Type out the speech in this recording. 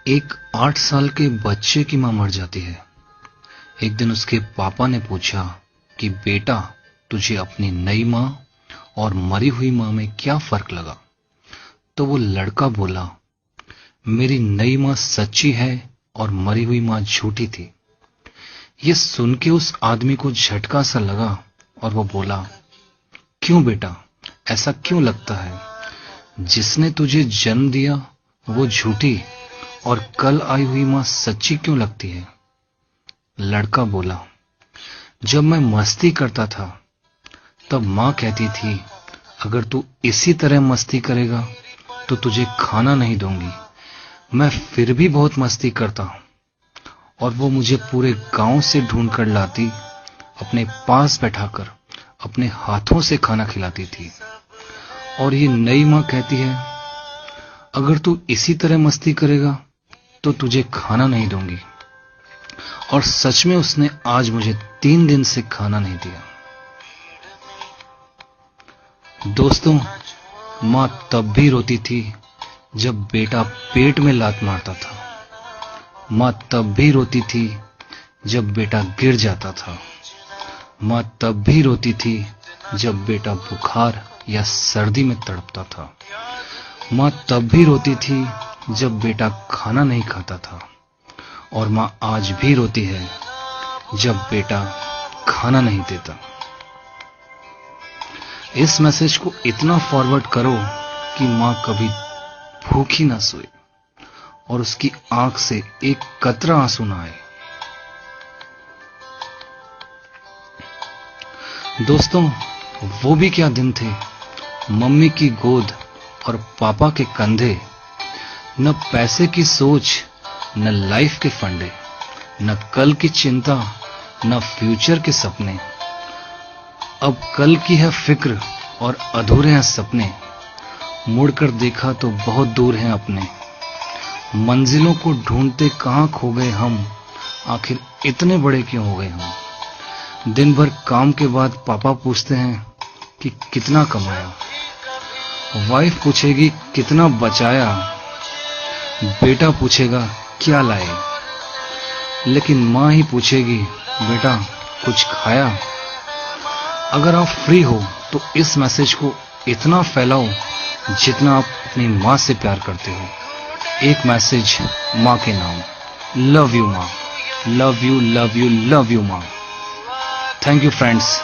एक 8 साल के बच्चे की मां मर जाती है। एक दिन उसके पापा ने पूछा कि बेटा, तुझे अपनी नई मां और मरी हुई मां में क्या फर्क लगा? तो वो लड़का बोला, मेरी नई मां सच्ची है और मरी हुई मां झूठी थी। ये सुन के उस आदमी को झटका सा लगा और वो बोला, क्यों बेटा, ऐसा क्यों लगता है? जिसने तुझे जन्म दिया वो झूठी और कल आई हुई मां सच्ची क्यों लगती है? लड़का बोला, जब मैं मस्ती करता था तब मां कहती थी, अगर तू इसी तरह मस्ती करेगा तो तुझे खाना नहीं दूंगी। मैं फिर भी बहुत मस्ती करता और वो मुझे पूरे गांव से ढूंढ कर लाती, अपने पास बैठाकर अपने हाथों से खाना खिलाती थी। और ये नई मां कहती है, अगर तू इसी तरह मस्ती करेगा तो तुझे खाना नहीं दूंगी। और सच में उसने आज मुझे 3 दिन से खाना नहीं दिया। दोस्तों, मां तब भी रोती थी जब बेटा पेट में लात मारता था। मां तब भी रोती थी जब बेटा गिर जाता था। मां तब भी रोती थी जब बेटा बुखार या सर्दी में तड़पता था। मां तब भी रोती थी जब बेटा खाना नहीं खाता था। और मां आज भी रोती है जब बेटा खाना नहीं देता। इस मैसेज को इतना फॉरवर्ड करो कि मां कभी भूखी ना सोए और उसकी आंख से एक कतरा आंसू ना आए। दोस्तों, वो भी क्या दिन थे, मम्मी की गोद और पापा के कंधे। न पैसे की सोच, न लाइफ के फंडे, न कल की चिंता, न फ्यूचर के सपने। अब कल की है फिक्र और अधूरे हैं सपने। मुड़कर देखा तो बहुत दूर हैं अपने। मंजिलों को ढूंढते कहां खो गए हम, आखिर इतने बड़े क्यों हो गए हम? दिन भर काम के बाद पापा पूछते हैं कि कितना कमाया। वाइफ पूछेगी कितना बचाया। बेटा पूछेगा क्या लाए। लेकिन मां ही पूछेगी, बेटा कुछ खाया? अगर आप फ्री हो तो इस मैसेज को इतना फैलाओ जितना आप अपनी मां से प्यार करते हो। एक मैसेज मां के नाम। Love you maa, love you, love you, love you maa. Thank you friends.